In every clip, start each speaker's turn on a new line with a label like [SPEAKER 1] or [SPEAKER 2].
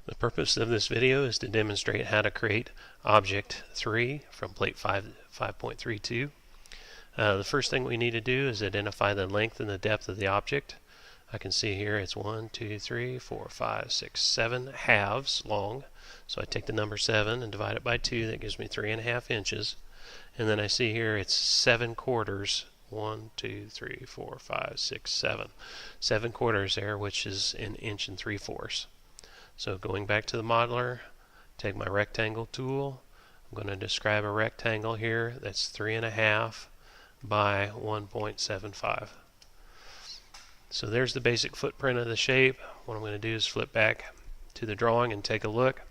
[SPEAKER 1] The purpose of this video is to demonstrate how to create Object 3 from Plate 5.32. The first thing we need to do is identify the length and the depth of the object. I can see here it's 1, 2, 3, 4, 5, 6, 7 halves long. So I take the number 7 and divide it by 2. That gives me 3.5 inches. And then I see here it's 7 quarters. 1, 2, 3, 4, 5, 6, 7. 7 quarters there, which is 1 inch and 3/4. So going back to the modeler, take my rectangle tool. I'm going to describe a rectangle here that's 3.5 by 1.75. So there's the basic footprint of the shape. What I'm going to do is flip back to the drawing and take a look.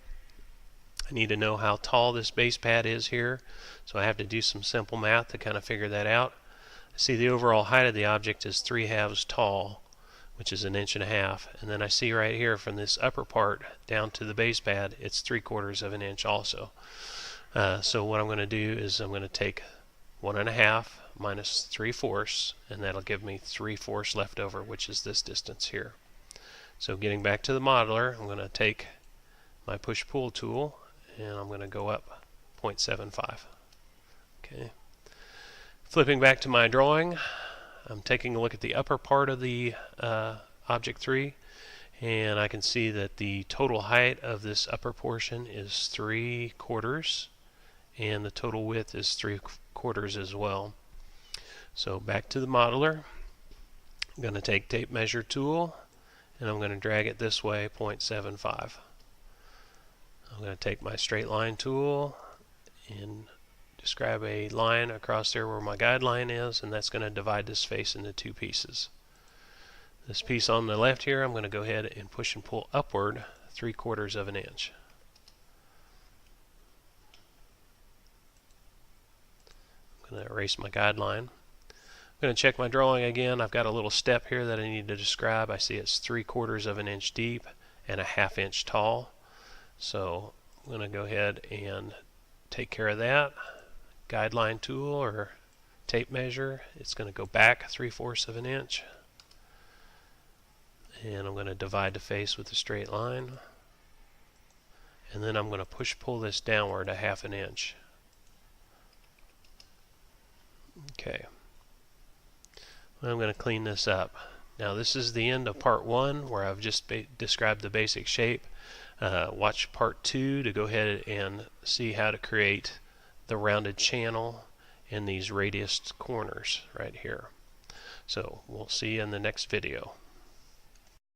[SPEAKER 1] I need to know how tall this base pad is here, so I have to do some simple math to kind of figure that out. I see the overall height of the object is 3/2 tall, which is 1.5 inches, and then I see right here from this upper part down to the base pad it's 3/4 inch also. So what I'm going to do is I'm going to take 1.5 minus 3/4, and that'll give me 3/4 left over, which is this distance here. So getting back to the modeler, I'm going to take my push-pull tool and I'm going to go up 0.75. Okay. Flipping back to my drawing, I'm taking a look at the upper part of the Object 3, and I can see that the total height of this upper portion is 3/4, and the total width is 3/4 as well. So back to the modeler, I'm going to take tape measure tool, and I'm going to drag it this way, 0.75. I'm going to take my straight line tool and describe a line across there where my guideline is, and that's going to divide this face into 2 pieces. This piece on the left here, I'm going to go ahead and push and pull upward 3/4 inch. I'm going to erase my guideline. I'm going to check my drawing again. I've got a little step here that I need to describe. I see it's 3/4 inch deep and 1/2 inch tall. So I'm going to go ahead and take care of that. Guideline tool or tape measure, it's going to go back 3/4 inch, and I'm going to divide the face with a straight line, and then I'm going to push pull this downward 1/2 inch. Okay, I'm going to clean this up. Now this is the end of part 1 where I've just described the basic shape. Watch part 2 to go ahead and see how to create the rounded channel and these radiused corners right here. So we'll see you in the next video.